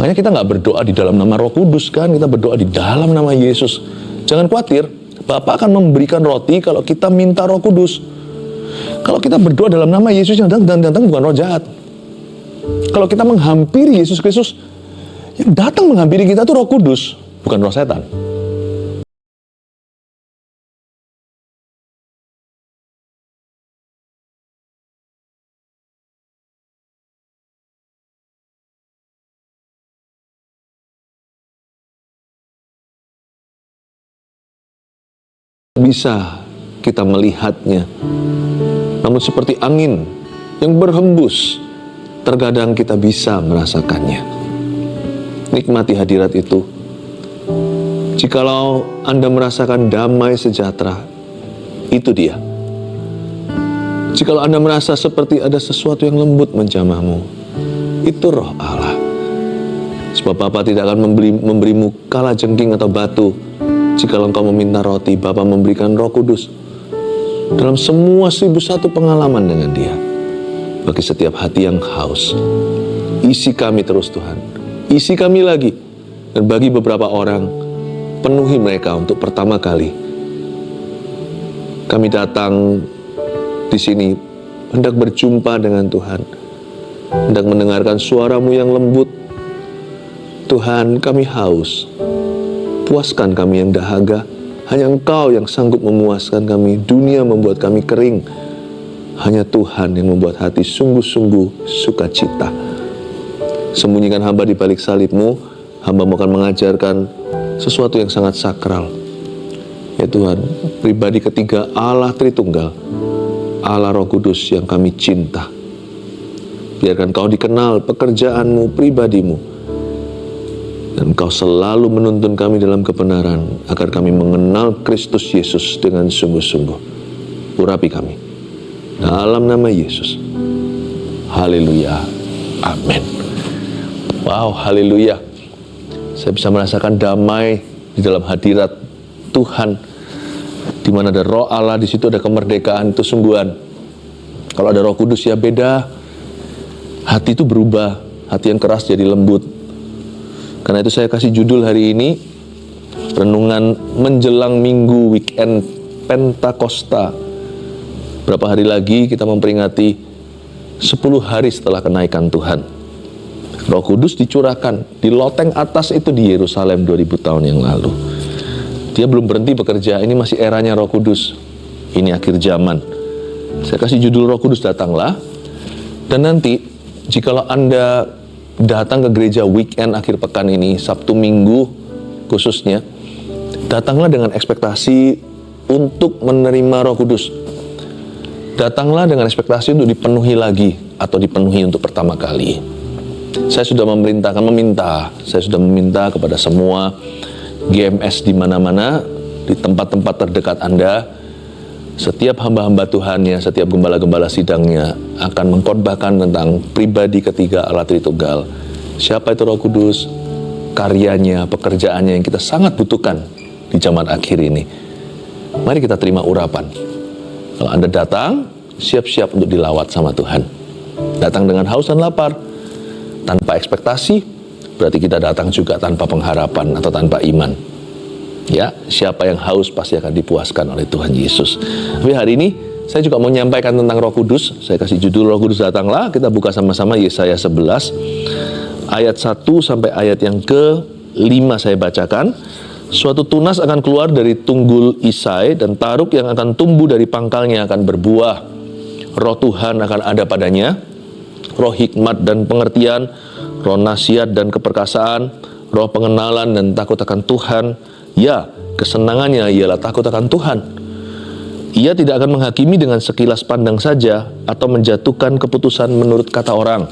Makanya kita nggak berdoa di dalam nama Roh Kudus kan, kita berdoa di dalam nama Yesus. Jangan khawatir, Bapa akan memberikan roti kalau kita minta Roh Kudus. Kalau kita berdoa dalam nama Yesus yang datang bukan roh jahat. Kalau kita menghampiri Yesus Kristus, yang datang menghampiri kita itu Roh Kudus, bukan roh setan. Bisa kita melihatnya, namun seperti angin yang berhembus, terkadang kita bisa merasakannya. Nikmati hadirat itu. Jikalau Anda merasakan damai sejahtera, itu dia. Jikalau Anda merasa seperti ada sesuatu yang lembut menjamahmu, itu Roh Allah. Sebab Bapa tidak akan memberimu kalajengking atau batu. Jikalau engkau meminta roti, Bapa memberikan Roh Kudus dalam semua 1001 pengalaman dengan Dia. Bagi setiap hati yang haus, isi kami terus Tuhan, isi kami lagi. Dan bagi beberapa orang, penuhi mereka untuk pertama kali. Kami datang di sini hendak berjumpa dengan Tuhan, hendak mendengarkan suara-Mu yang lembut. Tuhan, kami haus. Puaskan kami yang dahaga. Hanya Engkau yang sanggup memuaskan kami. Dunia membuat kami kering. Hanya Tuhan yang membuat hati sungguh-sungguh sukacita. Sembunyikan hamba di balik salib-Mu. Hamba akan mengajarkan sesuatu yang sangat sakral. Ya Tuhan, pribadi ketiga Allah Tritunggal, Allah Roh Kudus yang kami cinta. Biarkan Kau dikenal pekerjaan-Mu, pribadi-Mu. Dan Engkau selalu menuntun kami dalam kebenaran, agar kami mengenal Kristus Yesus dengan sungguh-sungguh. Urapi kami dalam nama Yesus. Haleluya. Amin. Wow, haleluya. Saya bisa merasakan damai di dalam hadirat Tuhan. Di mana ada Roh Allah, di situ ada kemerdekaan, itu sungguhan. Kalau ada Roh Kudus ya beda. Hati itu berubah, hati yang keras jadi lembut. Karena itu saya kasih judul hari ini, renungan menjelang minggu weekend Pentakosta. Berapa hari lagi kita memperingati 10 hari setelah kenaikan Tuhan. Roh Kudus dicurahkan di loteng atas itu di Yerusalem 2000 tahun yang lalu. Dia belum berhenti bekerja, ini masih eranya Roh Kudus. Ini akhir zaman. Saya kasih judul Roh Kudus datanglah. Dan nanti, jikalau Anda datang ke gereja weekend akhir pekan ini, Sabtu Minggu khususnya, datanglah dengan ekspektasi untuk menerima Roh Kudus. Datanglah dengan ekspektasi untuk dipenuhi lagi atau dipenuhi untuk pertama kali. Saya sudah meminta kepada semua GMS di mana-mana, di tempat-tempat terdekat Anda, setiap hamba-hamba Tuhannya, setiap gembala-gembala sidangnya akan mengkhotbahkan tentang pribadi ketiga Allah Tritunggal. Siapa itu Roh Kudus, karyanya, pekerjaannya yang kita sangat butuhkan di zaman akhir ini. Mari kita terima urapan. Kalau Anda datang, siap-siap untuk dilawat sama Tuhan. Datang dengan haus dan lapar, tanpa ekspektasi, berarti kita datang juga tanpa pengharapan atau tanpa iman. Ya, siapa yang haus pasti akan dipuaskan oleh Tuhan Yesus. Tapi hari ini saya juga mau menyampaikan tentang Roh Kudus. Saya kasih judul Roh Kudus datanglah. Kita buka sama-sama Yesaya 11 ayat 1 sampai ayat yang ke-5 saya bacakan. Suatu tunas akan keluar dari tunggul Isai, dan taruk yang akan tumbuh dari pangkalnya akan berbuah. Roh Tuhan akan ada padanya, roh hikmat dan pengertian, roh nasihat dan keperkasaan, roh pengenalan dan takut akan Tuhan. Ya, kesenangannya ialah takut akan Tuhan. Ia tidak akan menghakimi dengan sekilas pandang saja atau menjatuhkan keputusan menurut kata orang.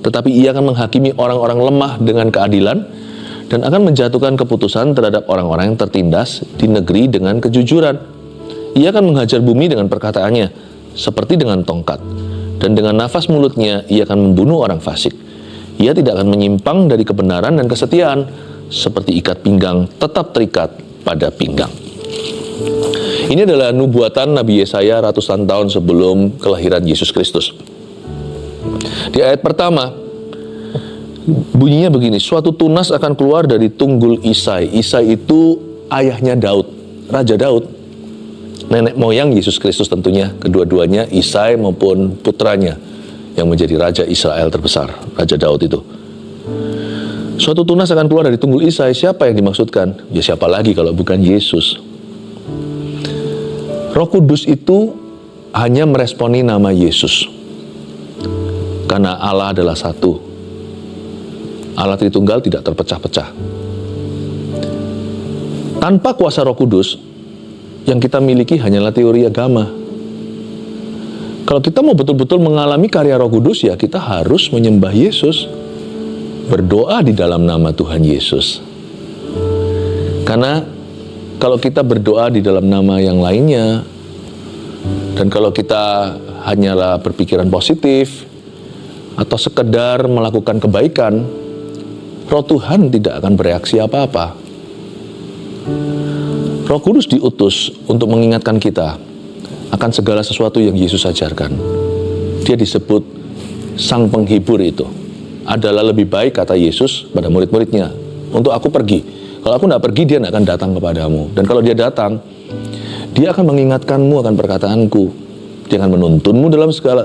Tetapi ia akan menghakimi orang-orang lemah dengan keadilan dan akan menjatuhkan keputusan terhadap orang-orang yang tertindas di negeri dengan kejujuran. Ia akan menghajar bumi dengan perkataannya seperti dengan tongkat, dan dengan nafas mulutnya ia akan membunuh orang fasik. Ia tidak akan menyimpang dari kebenaran dan kesetiaan, seperti ikat pinggang tetap terikat pada pinggang. Ini adalah nubuatan Nabi Yesaya ratusan tahun sebelum kelahiran Yesus Kristus. Di ayat pertama, Bunyinya begini, suatu tunas akan keluar dari tunggul Isai. Isai itu ayahnya Daud, Raja Daud. Nenek moyang Yesus Kristus tentunya, kedua-duanya Isai maupun putranya yang menjadi Raja Israel terbesar, Raja Daud itu. Suatu tunas akan keluar dari tunggul Isai. Siapa yang dimaksudkan? Ya siapa lagi kalau bukan Yesus. Roh Kudus itu hanya meresponi nama Yesus. Karena Allah adalah satu. Allah Tritunggal tidak terpecah-pecah. Tanpa kuasa Roh Kudus, yang kita miliki hanyalah teori agama. Kalau kita mau betul-betul mengalami karya Roh Kudus, ya kita harus menyembah Yesus, berdoa di dalam nama Tuhan Yesus. Karena kalau kita berdoa di dalam nama yang lainnya, dan kalau kita hanyalah berpikiran positif, atau sekedar melakukan kebaikan, Roh Tuhan tidak akan bereaksi apa-apa. Roh Kudus diutus untuk mengingatkan kita akan segala sesuatu yang Yesus ajarkan. Dia disebut Sang Penghibur itu. Adalah lebih baik, kata Yesus pada murid-muridnya, untuk aku pergi. Kalau aku tidak pergi, dia tidak akan datang kepadamu. Dan kalau dia datang, dia akan mengingatkanmu akan perkataanku. Dia akan menuntunmu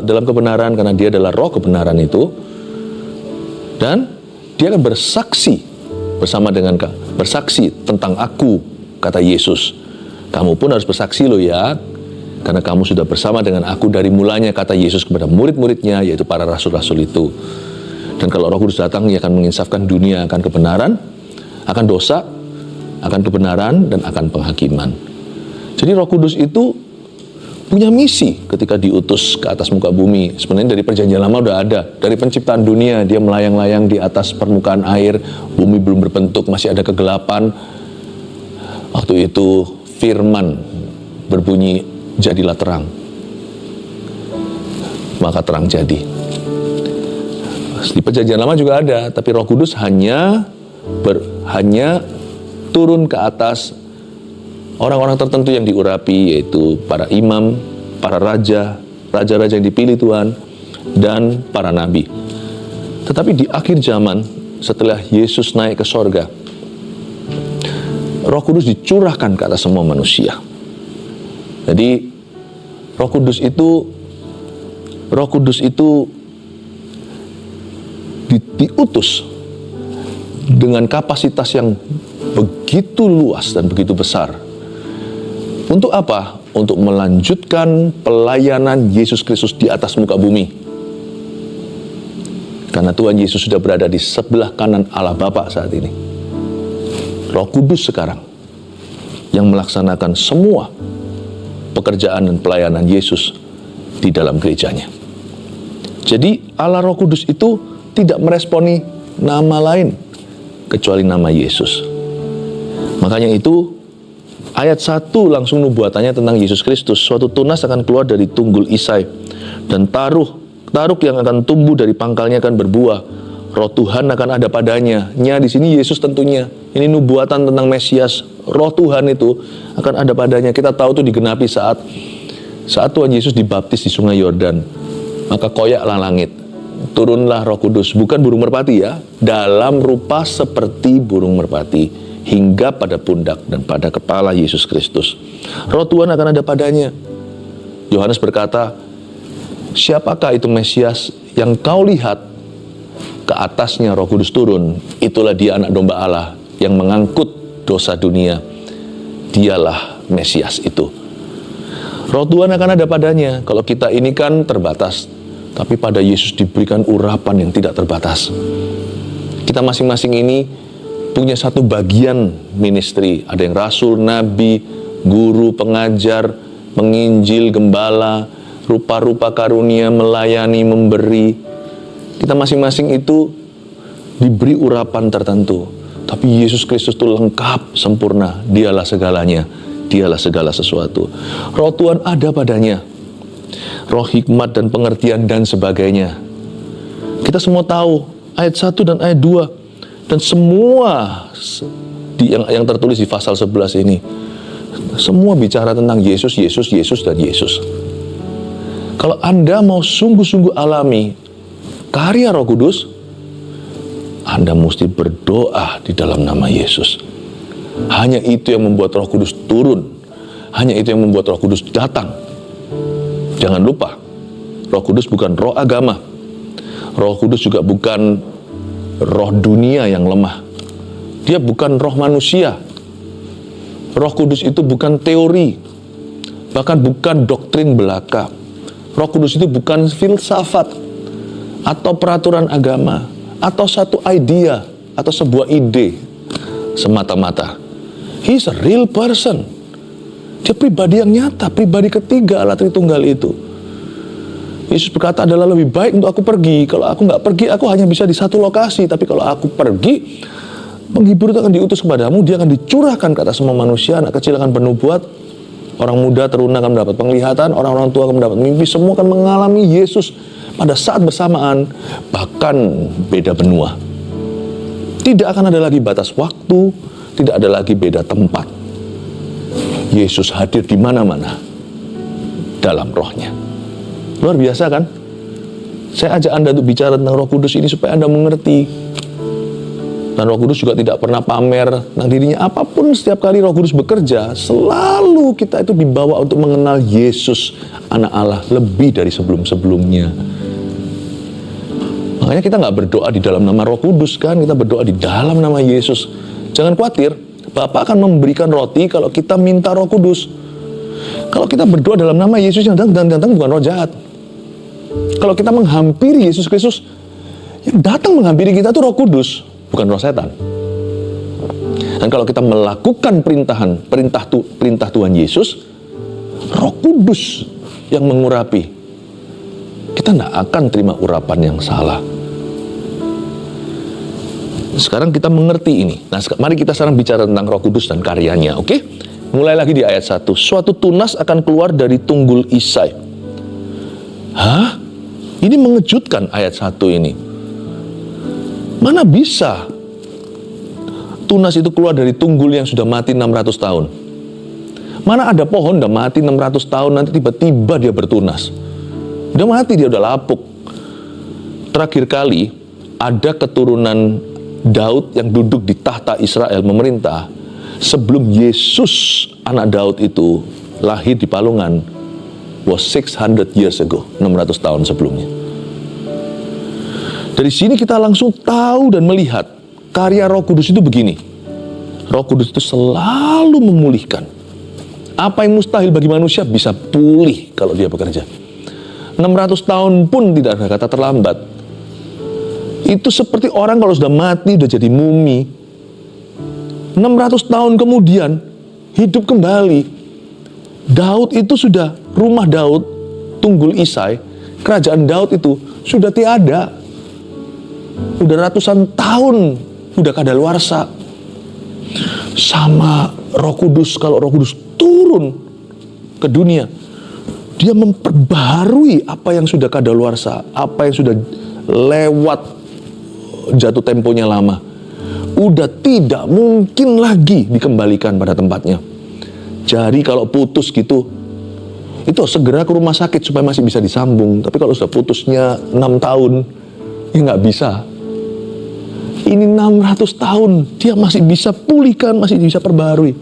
dalam kebenaran, karena dia adalah roh kebenaran itu. Dan dia akan bersaksi bersaksi tentang aku, kata Yesus. Kamu pun harus bersaksi loh ya, karena kamu sudah bersama dengan aku dari mulanya, kata Yesus kepada murid-muridnya, yaitu para rasul-rasul itu. Dan kalau Roh Kudus datang, ia akan menginsafkan dunia akan kebenaran, akan dosa, akan kebenaran, dan akan penghakiman. Jadi Roh Kudus itu punya misi ketika diutus ke atas muka bumi. Sebenarnya dari perjanjian lama udah ada. Dari penciptaan dunia, dia melayang-layang di atas permukaan air. Bumi belum berbentuk, masih ada kegelapan. Waktu itu firman berbunyi, jadilah terang. Maka terang jadi. Di perjanjian lama juga ada, tapi Roh Kudus hanya turun ke atas orang-orang tertentu yang diurapi, yaitu para imam, para raja-raja yang dipilih Tuhan, dan para nabi. Tetapi di akhir zaman, setelah Yesus naik ke sorga, Roh Kudus dicurahkan ke atas semua manusia. Jadi Roh Kudus itu diutus dengan kapasitas yang begitu luas dan begitu besar. Untuk apa? Untuk melanjutkan pelayanan Yesus Kristus di atas muka bumi. Karena Tuhan Yesus sudah berada di sebelah kanan Allah Bapa saat ini. Roh Kudus sekarang yang melaksanakan semua pekerjaan dan pelayanan Yesus di dalam gerejanya. Jadi Allah Roh Kudus itu tidak meresponi nama lain kecuali nama Yesus. Makanya itu ayat 1 langsung nubuatannya tentang Yesus Kristus. Suatu tunas akan keluar dari tunggul Isai, dan taruk yang akan tumbuh dari pangkalnya akan berbuah. Roh Tuhan akan ada padanya. Nya di sini Yesus tentunya. Ini nubuatan tentang Mesias. Roh Tuhan itu akan ada padanya. Kita tahu itu digenapi saat Tuhan Yesus dibaptis di Sungai Yordan. Maka koyaklah langit. Turunlah Roh Kudus, bukan burung merpati ya, dalam rupa seperti burung merpati, hingga pada pundak dan pada kepala Yesus Kristus. Roh Tuhan akan ada padanya. Yohanes berkata, siapakah itu Mesias yang kau lihat? Ke atasnya Roh Kudus turun. Itulah dia anak domba Allah yang mengangkut dosa dunia. Dialah Mesias itu. Roh Tuhan akan ada padanya. Kalau kita ini kan terbatas, tapi pada Yesus diberikan urapan yang tidak terbatas. Kita masing-masing ini punya satu bagian ministry. Ada yang rasul, nabi, guru, pengajar, penginjil, gembala, rupa-rupa karunia, melayani, memberi. Kita masing-masing itu diberi urapan tertentu. Tapi Yesus Kristus itu lengkap, sempurna. Dialah segalanya. Dialah segala sesuatu. Roh Tuhan ada padanya. Roh hikmat dan pengertian dan sebagainya. Kita semua tahu ayat 1 dan ayat 2. Dan semua yang tertulis di pasal 11 ini, semua bicara tentang Yesus, Yesus, Yesus, dan Yesus. Kalau Anda mau sungguh-sungguh alami karya Roh Kudus, Anda mesti berdoa di dalam nama Yesus. Hanya itu yang membuat Roh Kudus turun. Hanya itu yang membuat Roh Kudus datang. Jangan lupa, Roh Kudus bukan roh agama. Roh Kudus juga bukan roh dunia yang lemah. Dia bukan roh manusia. Roh Kudus itu bukan teori, bahkan bukan doktrin belaka. Roh Kudus itu bukan filsafat atau peraturan agama atau satu idea atau sebuah ide semata-mata. He's a real person. Dia pribadi yang nyata, pribadi ketiga Allah Tritunggal itu. Yesus berkata, adalah lebih baik untuk aku pergi. Kalau aku nggak pergi, aku hanya bisa di satu lokasi. Tapi kalau aku pergi, penghibur itu akan diutus kepadamu. Dia akan dicurahkan ke atas semua manusia. Anak kecil akan bernubuat, orang muda teruna akan mendapat penglihatan, orang-orang tua akan mendapat mimpi. Semua akan mengalami Yesus pada saat bersamaan, bahkan beda benua. Tidak akan ada lagi batas waktu, tidak ada lagi beda tempat. Yesus hadir di mana-mana dalam rohnya. Luar biasa kan? Saya ajak Anda untuk bicara tentang Roh Kudus ini supaya Anda mengerti. Dan Roh Kudus juga tidak pernah pamer tentang dirinya. Apapun setiap kali Roh Kudus bekerja, selalu kita itu dibawa untuk mengenal Yesus, Anak Allah, lebih dari sebelum-sebelumnya. Makanya kita nggak berdoa di dalam nama Roh Kudus kan, kita berdoa di dalam nama Yesus. Jangan khawatir, Bapa akan memberikan roti kalau kita minta Roh Kudus. Kalau kita berdoa dalam nama Yesus yang datang bukan roh jahat. Kalau kita menghampiri Yesus Kristus, yang datang menghampiri kita itu Roh Kudus, bukan roh setan. Dan kalau kita melakukan perintah Tuhan Yesus, Roh Kudus yang mengurapi, kita tidak akan terima urapan yang salah. Sekarang kita mengerti ini. Nah, mari kita sekarang bicara tentang Roh Kudus dan karyanya, oke? Mulai lagi di ayat 1. Suatu tunas akan keluar dari tunggul Isai. Hah? Ini mengejutkan ayat 1 ini. Mana bisa tunas itu keluar dari tunggul yang sudah mati 600 tahun? Mana ada pohon udah mati 600 tahun, nanti tiba-tiba dia bertunas. Udah mati, dia udah lapuk. Terakhir kali ada keturunan Daud yang duduk di tahta Israel memerintah sebelum Yesus anak Daud itu lahir di palungan, was 600 years ago, 600 tahun sebelumnya. Dari sini kita langsung tahu dan melihat karya Roh Kudus itu begini. Roh Kudus itu selalu memulihkan. Apa yang mustahil bagi manusia bisa pulih kalau dia bekerja. 600 tahun pun tidak ada kata terlambat. Itu seperti orang kalau sudah mati, sudah jadi mumi, 600 tahun kemudian hidup kembali. Daud itu sudah, rumah Daud, tunggul Isai, kerajaan Daud itu sudah tiada. Udah ratusan tahun, udah kadaluarsa. Sama Roh Kudus, kalau Roh Kudus turun ke dunia, dia memperbaharui apa yang sudah kadaluarsa, apa yang sudah lewat jatuh temponya lama. Udah tidak mungkin lagi dikembalikan pada tempatnya. Jadi kalau putus gitu, itu segera ke rumah sakit supaya masih bisa disambung. Tapi kalau sudah putusnya 6 tahun, ya nggak bisa. Ini 600 tahun, dia masih bisa pulihkan, masih bisa perbaharui.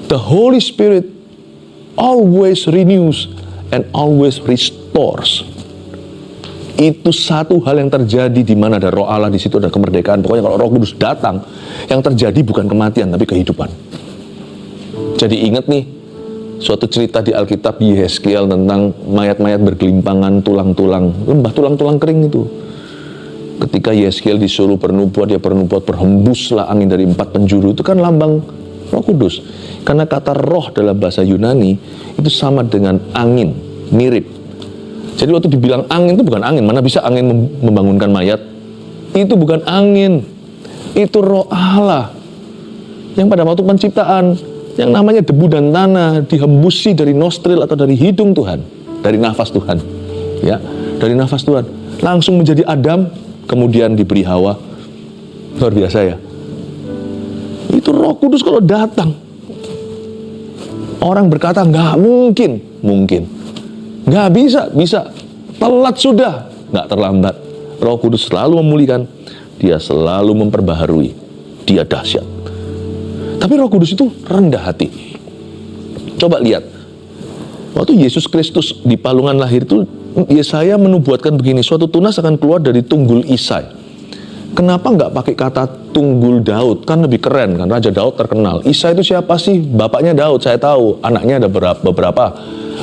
The Holy Spirit always renews and always restores. Itu satu hal yang terjadi di mana ada Roh Allah, di situ ada kemerdekaan. Pokoknya kalau Roh Kudus datang, yang terjadi bukan kematian tapi kehidupan. Jadi ingat nih, suatu cerita di Alkitab Yehezkiel tentang mayat-mayat bergelimpangan, tulang-tulang, lembah tulang-tulang kering itu. Ketika Yehezkiel disuruh bernubuat, dia bernubuat, berhembuslah angin dari 4 penjuru. Itu kan lambang Roh Kudus. Karena kata roh dalam bahasa Yunani itu sama dengan angin, mirip. Jadi waktu dibilang angin itu bukan angin. Mana bisa angin membangunkan mayat? Itu bukan angin. Itu Roh Allah. Yang pada waktu penciptaan, yang namanya debu dan tanah dihembusi dari nostril atau dari hidung Tuhan, dari nafas Tuhan. Ya, dari nafas Tuhan. Langsung menjadi Adam, kemudian diberi Hawa. Luar biasa ya. Itu Roh Kudus kalau datang. Orang berkata nggak mungkin. Mungkin. Nggak bisa, bisa. Telat sudah, nggak terlambat. Roh Kudus selalu memulihkan. dia selalu memperbaharui, dia dahsyat. Tapi Roh Kudus itu rendah hati. Coba lihat, waktu Yesus Kristus di palungan lahir itu, Yesaya menubuatkan begini, suatu tunas akan keluar dari tunggul Isai. Kenapa nggak pakai kata tunggul Daud? Kan lebih keren kan, Raja Daud terkenal. Isai itu siapa sih? Bapaknya Daud, saya tahu. Anaknya ada beberapa,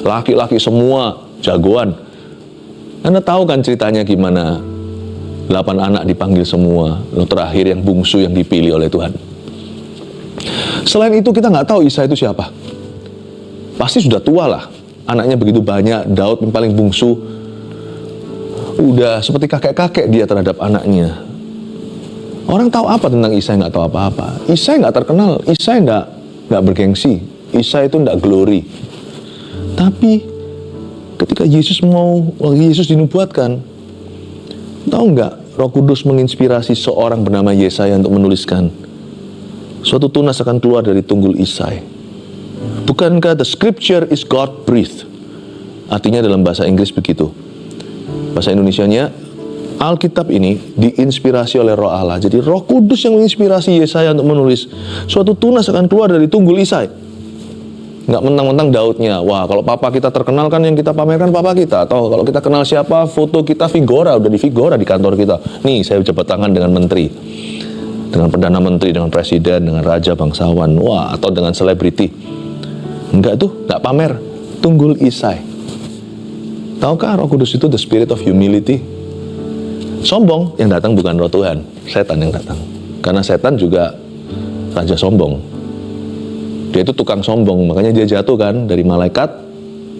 laki-laki semua, jagoan. Anda tahu kan ceritanya gimana? 8 anak dipanggil semua, lalu terakhir yang bungsu yang dipilih oleh Tuhan. Selain itu kita nggak tahu Isai itu siapa. Pasti sudah tua lah, anaknya begitu banyak, Daud yang paling bungsu, udah seperti kakek-kakek dia terhadap anaknya. Orang tahu apa tentang Isai? Nggak tahu apa-apa. Isai nggak terkenal, Isai nggak bergengsi, Isai itu nggak glory. Tapi ketika Yesus dinubuatkan, tahu nggak, Roh Kudus menginspirasi seorang bernama Yesaya untuk menuliskan, suatu tunas akan keluar dari tunggul Isai. Bukankah the scripture is God breathed? Artinya dalam bahasa Inggris begitu. Bahasa Indonesianya, Alkitab ini diinspirasi oleh Roh Allah. Jadi Roh Kudus yang menginspirasi Yesaya untuk menulis, suatu tunas akan keluar dari tunggul Isai. Nggak mentang-mentang Daudnya. Wah, kalau papa kita terkenal kan yang kita pamerkan papa kita. Atau kalau kita kenal siapa, foto kita Vigora, udah di Vigora di kantor kita. Nih, saya jabat tangan dengan menteri, dengan perdana menteri, dengan presiden, dengan raja bangsawan. Wah, atau dengan selebriti. Enggak tuh, nggak pamer. Tunggul Isai. Tahukah Roh Kudus itu the spirit of humility? Sombong yang datang bukan Roh Tuhan, setan yang datang. Karena setan juga raja sombong. Dia itu tukang sombong, makanya dia jatuh kan dari malaikat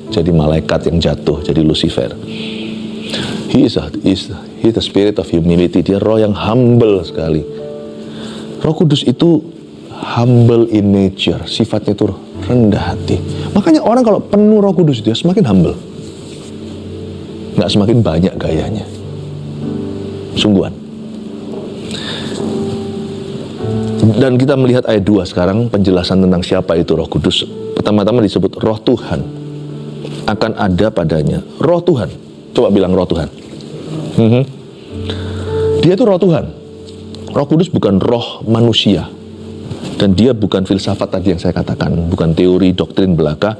jadi malaikat yang jatuh, jadi Lucifer. He is the spirit of humility. Dia roh yang humble sekali. Roh Kudus itu humble in nature, sifatnya itu rendah hati. Makanya orang kalau penuh Roh Kudus dia semakin humble, nggak semakin banyak gayanya. Sungguhan. Dan kita melihat ayat 2 sekarang, penjelasan tentang siapa itu Roh Kudus. Pertama-tama disebut Roh Tuhan akan ada padanya. Roh Tuhan, coba bilang Roh Tuhan. Dia itu Roh Tuhan. Roh Kudus bukan roh manusia. Dan dia bukan filsafat tadi yang saya katakan, bukan teori doktrin belaka.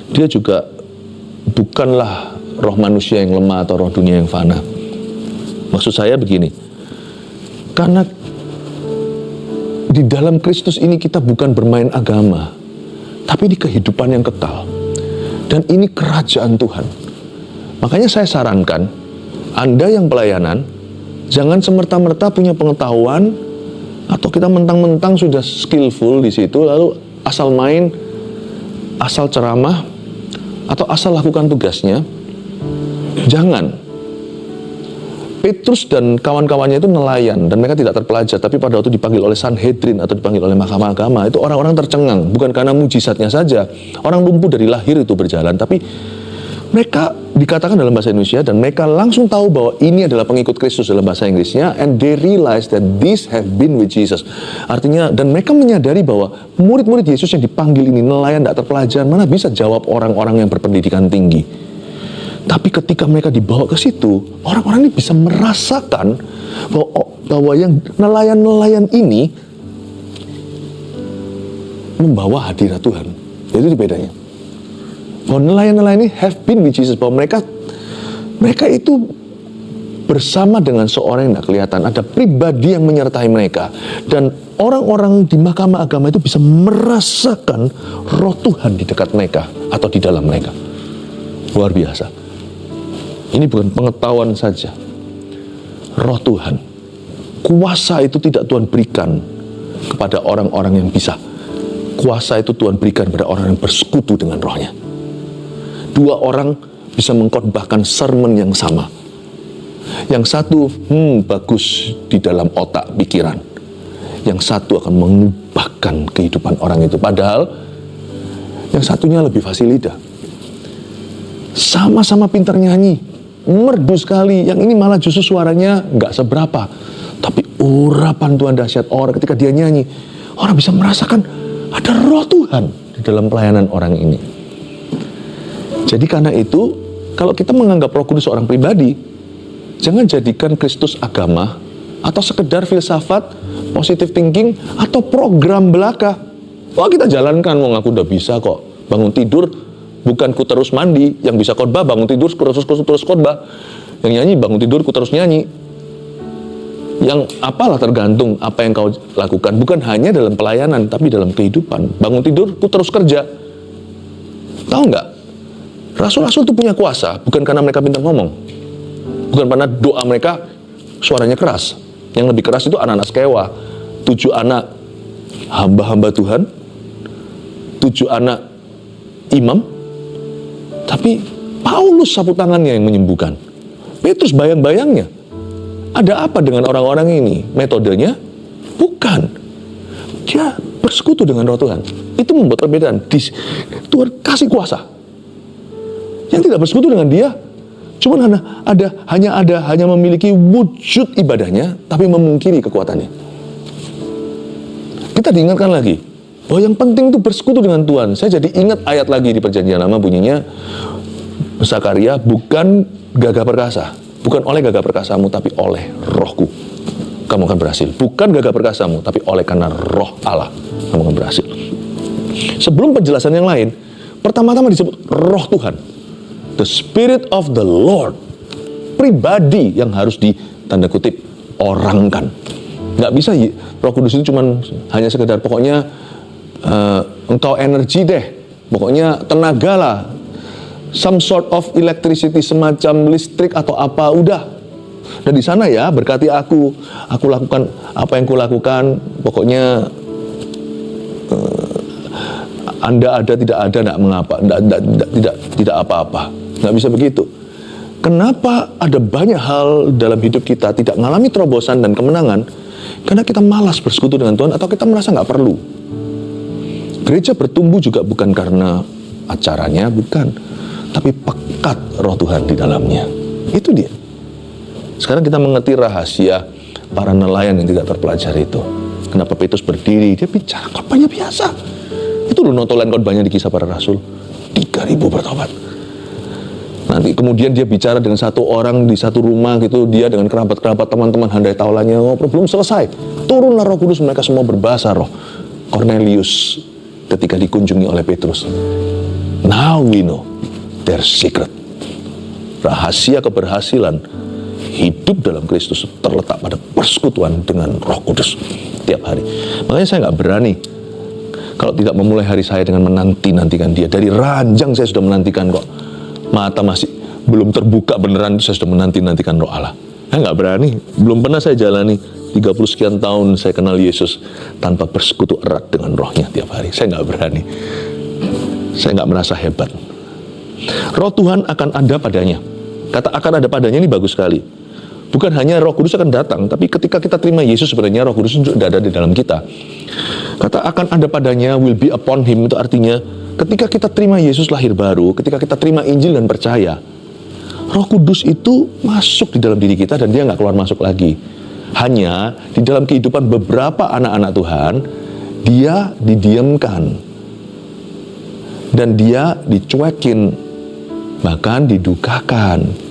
Dia juga bukanlah roh manusia yang lemah atau roh dunia yang fana. Maksud saya begini, karena di dalam Kristus ini kita bukan bermain agama, tapi di kehidupan yang kekal. Dan ini kerajaan Tuhan. Makanya saya sarankan, Anda yang pelayanan, jangan semerta-merta punya pengetahuan, atau kita mentang-mentang sudah skillful di situ, lalu asal main, asal ceramah, atau asal lakukan tugasnya. Jangan. Petrus dan kawan-kawannya itu nelayan dan mereka tidak terpelajar, tapi pada waktu dipanggil oleh Sanhedrin atau dipanggil oleh mahkamah agama, itu orang-orang tercengang, bukan karena mujizatnya saja. Orang lumpuh dari lahir itu berjalan, tapi mereka dikatakan dalam bahasa Indonesia dan mereka langsung tahu bahwa ini adalah pengikut Kristus dalam bahasa Inggrisnya, and they realize that these have been with Jesus. Artinya, dan mereka menyadari bahwa murid-murid Yesus yang dipanggil ini nelayan, tidak terpelajar, mana bisa jawab orang-orang yang berpendidikan tinggi. Tapi ketika mereka dibawa ke situ, orang-orang ini bisa merasakan bahwa yang nelayan-nelayan ini membawa hadirat Tuhan. Itu bedanya. Bahwa nelayan-nelayan ini have been with Jesus, bahwa mereka itu bersama dengan seorang yang tidak kelihatan. Ada pribadi yang menyertai mereka. Dan orang-orang di mahkamah agama itu bisa merasakan roh Tuhan di dekat mereka atau di dalam mereka. Luar biasa. Ini bukan pengetahuan saja. Roh Tuhan. Kuasa itu tidak Tuhan berikan kepada orang-orang yang bisa. Kuasa itu Tuhan berikan kepada orang yang bersekutu dengan rohnya. Dua orang bisa mengkhotbahkan sermon yang sama. Yang satu, bagus di dalam otak, pikiran. Yang satu akan mengubahkan kehidupan orang itu. Padahal, yang satunya lebih fasih lidah. Sama-sama pintar nyanyi. Merdu sekali, yang ini malah justru suaranya nggak seberapa, tapi urapan Tuhan dahsyat. Orang ketika dia nyanyi, orang bisa merasakan ada roh Tuhan di dalam pelayanan orang ini. Jadi karena itu, kalau kita menganggap Roh Kudus seorang pribadi, jangan jadikan Kristus agama atau sekedar filsafat, positive thinking, atau program belaka. Wah, kita jalankan, wong aku udah bisa kok. Bangun tidur, bukan ku terus mandi. Yang bisa khotbah, bangun tidur, ku terus khotbah. Yang nyanyi, bangun tidur, ku terus nyanyi. Yang apalah tergantung apa yang kau lakukan. Bukan hanya dalam pelayanan, tapi dalam kehidupan. Bangun tidur, ku terus kerja. Tahu nggak? Rasul-rasul itu punya kuasa, bukan karena mereka pintar ngomong. Bukan karena doa mereka suaranya keras. Yang lebih keras itu anak-anak Skewa. 7 anak hamba-hamba Tuhan, 7 anak imam. Tapi Paulus sapu tangannya yang menyembuhkan. Petrus bayang-bayangnya. Ada apa dengan orang-orang ini? Metodenya? Bukan. Dia bersekutu dengan Roh Tuhan. Itu membuat perbedaan. Tuhan kasih kuasa. Yang tidak bersekutu dengan dia, cuma hanya memiliki wujud ibadahnya, tapi memungkiri kekuatannya. Kita diingatkan lagi bahwa yang penting itu bersekutu dengan Tuhan. Saya jadi ingat ayat lagi di Perjanjian Lama, bunyinya Zakaria, bukan gagah perkasa, bukan oleh gagah perkasamu, tapi oleh Rohku kamu akan berhasil. Bukan gagah perkasamu, tapi oleh karena Roh Allah kamu akan berhasil. Sebelum penjelasan yang lain, pertama-tama disebut Roh Tuhan, the Spirit of the Lord. Pribadi yang harus ditanda kutip orangkan. Nggak bisa Roh Kudus itu cuman hanya sekedar pokoknya engkau energi deh, pokoknya tenaga lah, some sort of electricity, semacam listrik atau apa, udah. Dan di sana ya berkati aku lakukan apa yang kulakukan, pokoknya Anda ada tidak ada tidak mengapa, tidak apa-apa. Nggak bisa begitu. Kenapa ada banyak hal dalam hidup kita tidak mengalami terobosan dan kemenangan? Karena kita malas bersekutu dengan Tuhan atau kita merasa nggak perlu. Gereja bertumbuh juga bukan karena acaranya, bukan. Tapi pekat Roh Tuhan di dalamnya. Itu dia. Sekarang kita mengerti rahasia para nelayan yang tidak terpelajari itu. Kenapa Petrus berdiri, dia bicara khotbahnya biasa. Itu loh notolan khotbahnya di Kisah Para Rasul. 3.000 bertobat. Nanti kemudian dia bicara dengan satu orang di satu rumah gitu, dia dengan kerabat-kerabat, teman-teman handai taulanya, ngobrol, belum selesai. Turunlah Roh Kudus, mereka semua berbahasa roh. Cornelius ketika dikunjungi oleh Petrus. Now we know their secret. Rahasia keberhasilan hidup dalam Kristus terletak pada persekutuan dengan Roh Kudus tiap hari. Makanya saya nggak berani kalau tidak memulai hari saya dengan menanti-nantikan dia. Dari ranjang saya sudah menantikan kok. Mata masih belum terbuka beneran, saya sudah menanti-nantikan Roh Allah. Saya nggak berani. Belum pernah saya jalani 30 sekian tahun saya kenal Yesus tanpa bersekutu erat dengan Rohnya tiap hari. Saya nggak berani. Saya nggak merasa hebat. Roh Tuhan akan ada padanya. Kata akan ada padanya ini bagus sekali. Bukan hanya Roh Kudus akan datang, tapi ketika kita terima Yesus sebenarnya Roh Kudus sudah ada di dalam kita. Kata akan ada padanya, will be upon him, itu artinya ketika kita terima Yesus lahir baru, ketika kita terima Injil dan percaya, Roh Kudus itu masuk di dalam diri kita dan dia nggak keluar masuk lagi. Hanya di dalam kehidupan beberapa anak-anak Tuhan, dia didiamkan dan dia dicuekin, bahkan didukakan.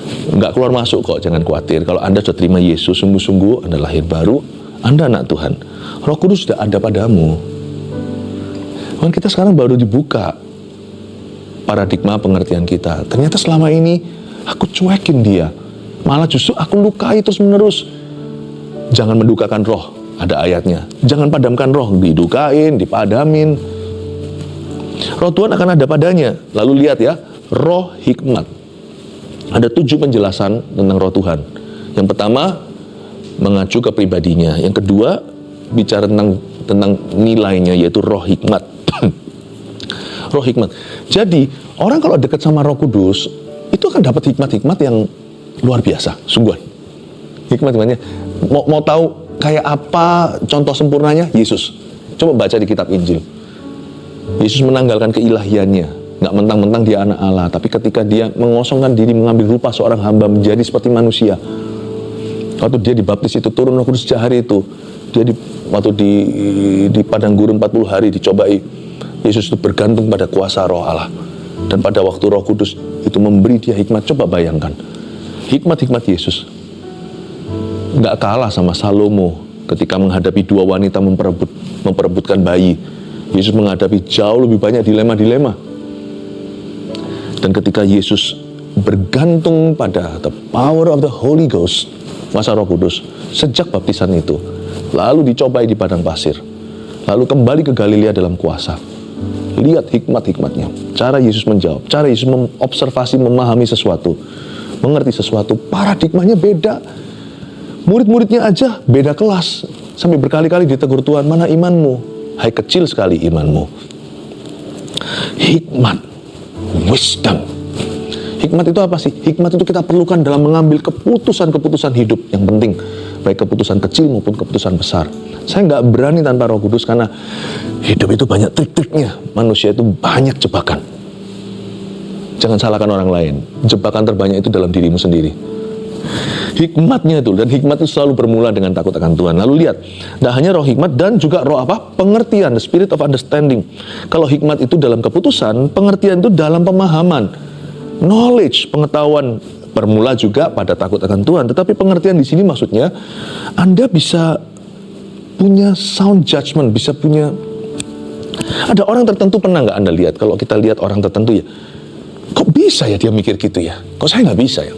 Nggak keluar masuk kok, jangan khawatir. Kalau Anda sudah terima Yesus sungguh-sungguh, Anda lahir baru, Anda anak Tuhan, Roh Kudus sudah ada padamu. Dan kita sekarang baru dibuka paradigma pengertian kita. Ternyata selama ini aku cuekin dia, malah justru aku lukai terus menerus. Jangan mendukakan roh, ada ayatnya. Jangan padamkan roh, didukain, dipadamin. Roh Tuhan akan ada padanya. Lalu lihat ya, roh hikmat. Ada 7 penjelasan tentang Roh Tuhan. Yang pertama mengacu ke pribadinya. Yang kedua bicara tentang nilainya, yaitu roh hikmat. Roh hikmat. Jadi orang kalau dekat sama Roh Kudus itu akan dapat hikmat-hikmat yang luar biasa, sungguhan. Hikmat-hikmatnya. Mau tahu kayak apa contoh sempurnanya? Yesus. Coba baca di kitab Injil. Yesus menanggalkan keilahiannya. Nggak mentang-mentang dia anak Allah, tapi ketika dia mengosongkan diri, mengambil rupa seorang hamba, menjadi seperti manusia. Waktu dia dibaptis itu turun Roh Kudus sejak hari itu. Dia waktu di padang gurun 40 hari dicobai. Yesus itu bergantung pada kuasa Roh Allah. Dan pada waktu Roh Kudus itu memberi dia hikmat. Coba bayangkan hikmat-hikmat Yesus. nggak kalah sama Salomo ketika menghadapi dua wanita memperebutkan bayi. Yesus menghadapi jauh lebih banyak dilema-dilema. Dan ketika Yesus bergantung pada the power of the Holy Ghost, kuasa Roh Kudus, sejak baptisan itu, lalu dicobai di padang pasir, lalu kembali ke Galilea dalam kuasa. Lihat hikmat-hikmatnya, cara Yesus menjawab, cara Yesus mengobservasi, memahami sesuatu, mengerti sesuatu, paradigmanya beda. Murid-muridnya aja beda kelas, sampai berkali-kali ditegur Tuhan, mana imanmu? Hai kecil sekali imanmu. Hikmat, wisdom. Hikmat itu apa sih? Hikmat itu kita perlukan dalam mengambil keputusan-keputusan hidup yang penting, baik keputusan kecil maupun keputusan besar. Saya nggak berani tanpa Roh Kudus karena hidup itu banyak trik-triknya. Manusia itu banyak jebakan. Jangan salahkan orang lain. Jebakan terbanyak itu dalam dirimu sendiri. Hikmatnya itu, dan hikmat itu selalu bermula dengan takut akan Tuhan. Lalu lihat, tidak hanya roh hikmat dan juga roh apa? Pengertian, the spirit of understanding. Kalau hikmat itu dalam keputusan, pengertian itu dalam pemahaman. Knowledge, pengetahuan, bermula juga pada takut akan Tuhan. Tetapi pengertian di sini maksudnya, Anda bisa punya sound judgment, bisa punya... Ada orang tertentu, pernah nggak Anda lihat? Kalau kita lihat orang tertentu ya, kok bisa ya dia mikir gitu ya? Kok saya nggak bisa ya?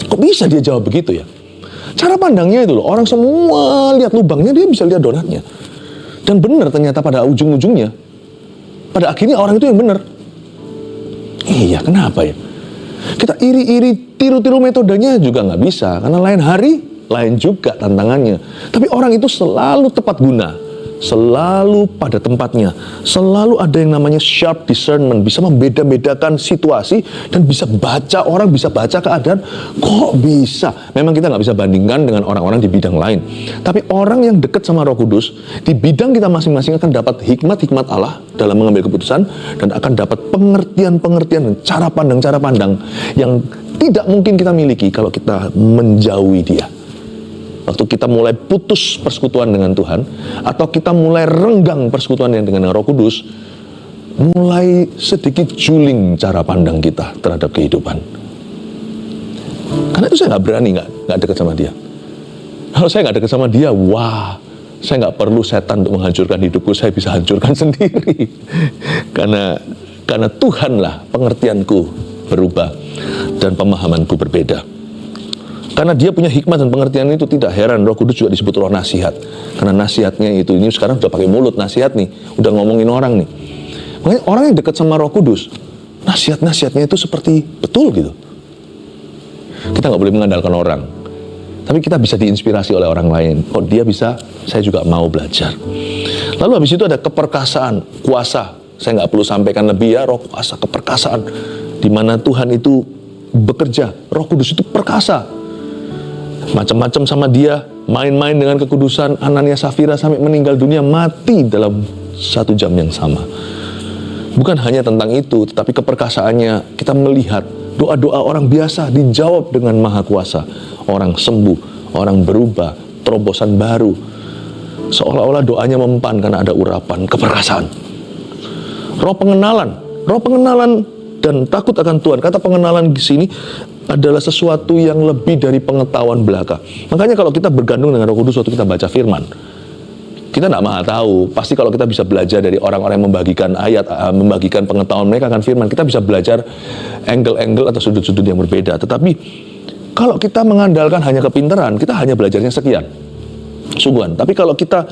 Kok bisa dia jawab begitu ya? Cara pandangnya itu loh, orang semua lihat lubangnya, dia bisa lihat donatnya. Dan benar ternyata pada ujung-ujungnya, pada akhirnya orang itu yang benar. Iya, kenapa ya? Kita iri-iri, tiru-tiru metodenya juga nggak bisa. Karena lain hari, lain juga tantangannya. Tapi orang itu selalu tepat guna, selalu pada tempatnya, selalu ada yang namanya sharp discernment, bisa membeda-bedakan situasi dan bisa baca orang, bisa baca keadaan. Kok bisa? Memang kita nggak bisa bandingkan dengan orang-orang di bidang lain, tapi orang yang dekat sama Roh Kudus di bidang kita masing-masing akan dapat hikmat-hikmat Allah dalam mengambil keputusan dan akan dapat pengertian-pengertian dan cara pandang yang tidak mungkin kita miliki kalau kita menjauhi Dia. Waktu kita mulai putus persekutuan dengan Tuhan, atau kita mulai renggang persekutuan dengan Roh Kudus, mulai sedikit juling cara pandang kita terhadap kehidupan. Karena itu saya nggak berani nggak dekat sama Dia. Kalau saya nggak dekat sama Dia, wah, saya nggak perlu setan untuk menghancurkan hidupku, saya bisa hancurkan sendiri. Karena Tuhanlah pengertianku berubah dan pemahamanku berbeda. Karena Dia punya hikmat dan pengertian itu, tidak heran Roh Kudus juga disebut roh nasihat. Karena nasihatnya itu, ini sekarang sudah pakai mulut nasihat nih, udah ngomongin orang nih. Makanya orang yang dekat sama Roh Kudus, nasihat-nasihatnya itu seperti betul gitu. Kita nggak boleh mengandalkan orang, tapi kita bisa diinspirasi oleh orang lain. Oh, dia bisa, saya juga mau belajar. Lalu habis itu ada keperkasaan, kuasa. Saya nggak perlu sampaikan lebih ya, roh kuasa, keperkasaan. Di mana Tuhan itu bekerja, Roh Kudus itu perkasa. Macam-macam sama Dia, main-main dengan kekudusan. Anania Safira sampai meninggal dunia, mati dalam 1 jam yang sama. Bukan hanya tentang itu, tetapi keperkasaannya kita melihat doa-doa orang biasa dijawab dengan maha kuasa. Orang sembuh, orang berubah, terobosan baru. Seolah-olah doanya mempan karena ada urapan, keperkasaan. Roh pengenalan dan takut akan Tuhan. Kata pengenalan di sini adalah sesuatu yang lebih dari pengetahuan belaka. Makanya kalau kita bergantung dengan Roh Kudus waktu kita baca firman, kita tidak maha tahu. Pasti kalau kita bisa belajar dari orang-orang yang membagikan ayat, membagikan pengetahuan mereka akan firman, kita bisa belajar angle-angle atau sudut-sudut yang berbeda. Tetapi kalau kita mengandalkan hanya kepintaran, kita hanya belajarnya sekian, sungguhan. Tapi kalau kita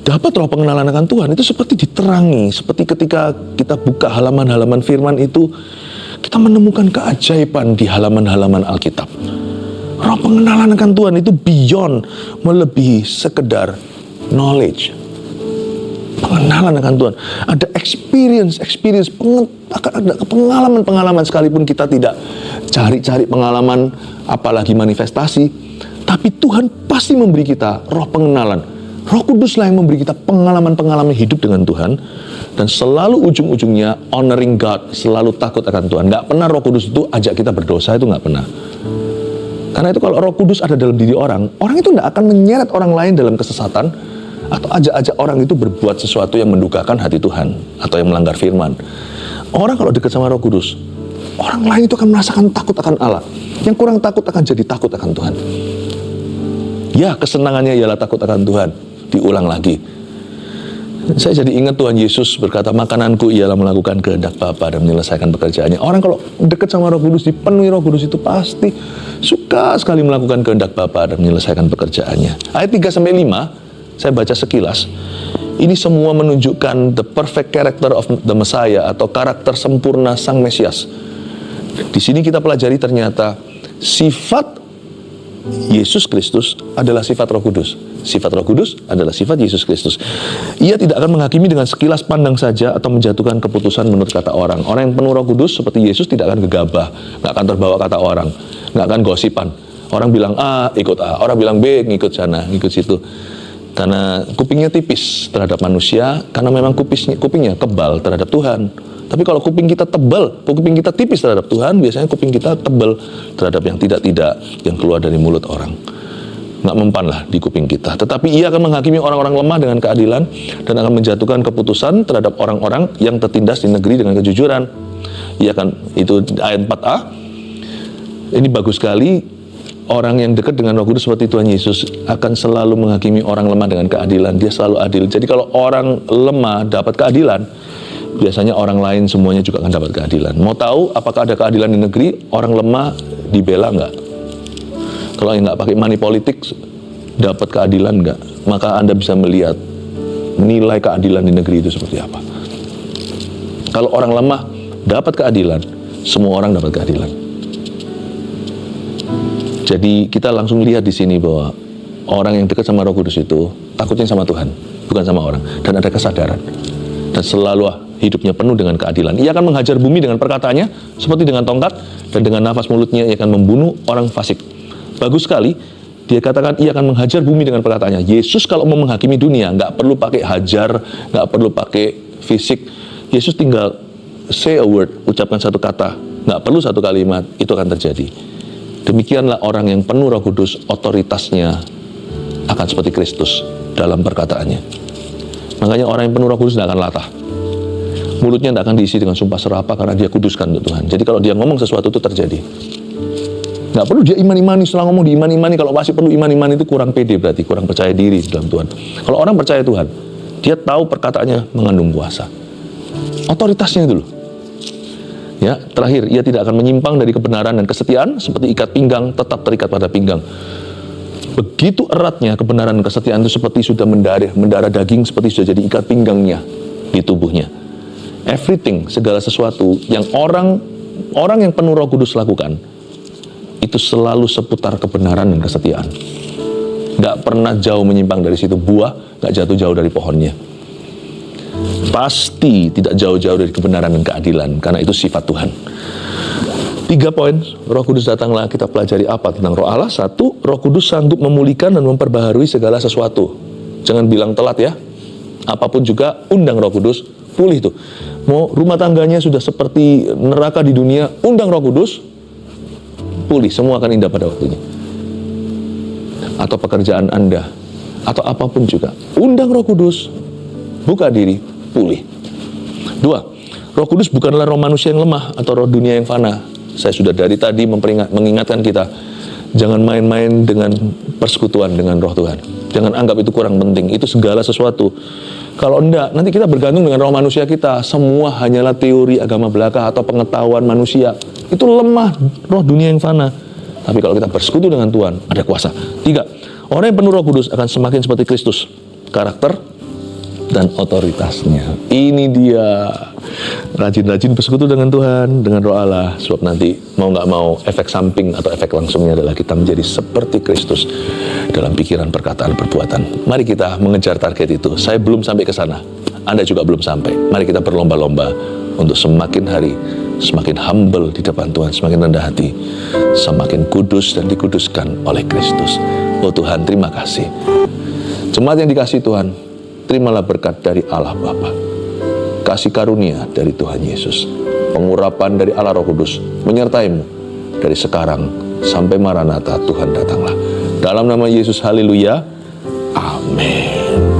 dapat roh pengenalan akan Tuhan, itu seperti diterangi. Seperti ketika kita buka halaman-halaman firman itu, kita menemukan keajaiban di halaman-halaman Alkitab. Roh pengenalan akan Tuhan itu beyond, melebihi sekedar knowledge. Pengenalan akan Tuhan. Ada experience, ada pengalaman sekalipun kita tidak cari-cari pengalaman, apalagi manifestasi. Tapi Tuhan pasti memberi kita roh pengenalan. Roh Kuduslah yang memberi kita pengalaman-pengalaman hidup dengan Tuhan. Dan selalu ujung-ujungnya honoring God, selalu takut akan Tuhan. Nggak pernah Roh Kudus itu ajak kita berdosa, itu nggak pernah. Karena itu kalau Roh Kudus ada dalam diri orang itu nggak akan menyeret orang lain dalam kesesatan, atau ajak-ajak orang itu berbuat sesuatu yang mendukakan hati Tuhan, atau yang melanggar firman. Orang kalau dekat sama Roh Kudus, orang lain itu akan merasakan takut akan Allah. Yang kurang takut akan jadi takut akan Tuhan. Ya, kesenangannya ialah takut akan Tuhan. Diulang lagi. Saya jadi ingat Tuhan Yesus berkata, makananku ialah melakukan kehendak Bapa dan menyelesaikan pekerjaannya. Orang kalau dekat sama Roh Kudus, dipenuhi Roh Kudus itu pasti suka sekali melakukan kehendak Bapa dan menyelesaikan pekerjaannya. Ayat 3-5, saya baca sekilas. Ini semua menunjukkan the perfect character of the Messiah, atau karakter sempurna Sang Mesias. Di sini kita pelajari ternyata sifat Yesus Kristus adalah sifat Roh Kudus. Sifat Roh Kudus adalah sifat Yesus Kristus. Ia tidak akan menghakimi dengan sekilas pandang saja atau menjatuhkan keputusan menurut kata orang. Orang yang penuh Roh Kudus seperti Yesus tidak akan gegabah, nggak akan terbawa kata orang, nggak akan gosipan. Orang bilang A, ikut A. Orang bilang B, ngikut sana, ngikut situ. Karena kupingnya tipis terhadap manusia, karena memang kupingnya kebal terhadap Tuhan. Tapi kalau kuping kita tebal, kuping kita tipis terhadap Tuhan, biasanya kuping kita tebal terhadap yang tidak-tidak yang keluar dari mulut orang. Nggak mempan lah di kuping kita. Tetapi ia akan menghakimi orang-orang lemah dengan keadilan dan akan menjatuhkan keputusan terhadap orang-orang yang tertindas di negeri dengan kejujuran. Ia akan, itu ayat 4a. Ini bagus sekali. Orang yang dekat dengan Roh Kudus seperti Tuhan Yesus akan selalu menghakimi orang lemah dengan keadilan. Dia selalu adil. Jadi kalau orang lemah dapat keadilan, biasanya orang lain semuanya juga akan dapat keadilan. Mau tahu apakah ada keadilan di negeri? Orang lemah dibela nggak? Kalau yang nggak pakai money politik dapat keadilan nggak? Maka Anda bisa melihat nilai keadilan di negeri itu seperti apa. Kalau orang lemah dapat keadilan, semua orang dapat keadilan. Jadi kita langsung lihat di sini bahwa orang yang dekat sama Roh Kudus itu takutnya sama Tuhan, bukan sama orang, dan ada kesadaran. Dan selalu hidupnya penuh dengan keadilan. Ia akan menghajar bumi dengan perkataannya seperti dengan tongkat, dan dengan nafas mulutnya ia akan membunuh orang fasik. Bagus sekali, dia katakan ia akan menghajar bumi dengan perkataannya. Yesus kalau mau menghakimi dunia, nggak perlu pakai hajar, nggak perlu pakai fisik. Yesus tinggal say a word, ucapkan satu kata, nggak perlu satu kalimat, itu akan terjadi. Demikianlah orang yang penuh Roh Kudus, otoritasnya akan seperti Kristus dalam perkataannya. Makanya orang yang penuh Roh Kudus tidak akan latah. Mulutnya tidak akan diisi dengan sumpah serapah karena dia kuduskan untuk Tuhan. Jadi kalau dia ngomong sesuatu itu terjadi. Nggak perlu dia iman-imani, setelah ngomong di iman-imani. Kalau masih perlu iman-imani itu kurang pede, berarti kurang percaya diri dalam Tuhan. Kalau orang percaya Tuhan, dia tahu perkataannya mengandung kuasa. Otoritasnya itu loh. Ya, terakhir, ia tidak akan menyimpang dari kebenaran dan kesetiaan, seperti ikat pinggang tetap terikat pada pinggang. Begitu eratnya kebenaran dan kesetiaan itu seperti sudah mendarah daging, seperti sudah jadi ikat pinggangnya di tubuhnya. Everything, segala sesuatu yang orang yang penuh Roh Kudus lakukan, itu selalu seputar kebenaran dan kesetiaan. Nggak pernah jauh menyimpang dari situ. Buah nggak jatuh jauh dari pohonnya. Pasti tidak jauh-jauh dari kebenaran dan keadilan, karena itu sifat Tuhan. 3 poin, Roh Kudus datanglah, kita pelajari apa tentang Roh Allah. 1, Roh Kudus sanggup memulihkan dan memperbaharui segala sesuatu. Jangan bilang telat ya. Apapun juga, undang Roh Kudus, pulih tuh. Mau rumah tangganya sudah seperti neraka di dunia, undang Roh Kudus, pulih, semua akan indah pada waktunya. Atau pekerjaan Anda, atau apapun juga, undang Roh Kudus, buka diri, pulih. 2, Roh Kudus bukanlah roh manusia yang lemah atau roh dunia yang fana. Saya sudah dari tadi mengingatkan kita, jangan main-main dengan persekutuan dengan Roh Tuhan. Jangan anggap itu kurang penting, itu segala sesuatu. Kalau enggak, nanti kita bergantung dengan roh manusia kita. Semua hanyalah teori agama belaka atau pengetahuan manusia. Itu lemah, roh dunia yang fana. Tapi kalau kita bersekutu dengan Tuhan, ada kuasa. 3, orang yang penuh Roh Kudus akan semakin seperti Kristus. Karakter dan otoritasnya. Ini dia. Rajin-rajin bersekutu dengan Tuhan, dengan Roh Allah. Sebab nanti mau nggak mau, efek samping atau efek langsungnya adalah kita menjadi seperti Kristus dalam pikiran, perkataan, perbuatan. Mari kita mengejar target itu. Saya belum sampai ke sana. Anda juga belum sampai. Mari kita berlomba-lomba untuk semakin hari semakin humble di depan Tuhan, semakin rendah hati, semakin kudus dan dikuduskan oleh Kristus. Oh Tuhan, terima kasih. Jemaat yang dikasihi Tuhan, terimalah berkat dari Allah Bapa, kasih karunia dari Tuhan Yesus, pengurapan dari Allah Roh Kudus menyertaimu dari sekarang sampai Maranatha Tuhan datanglah. Dalam nama Yesus, haleluya, amin.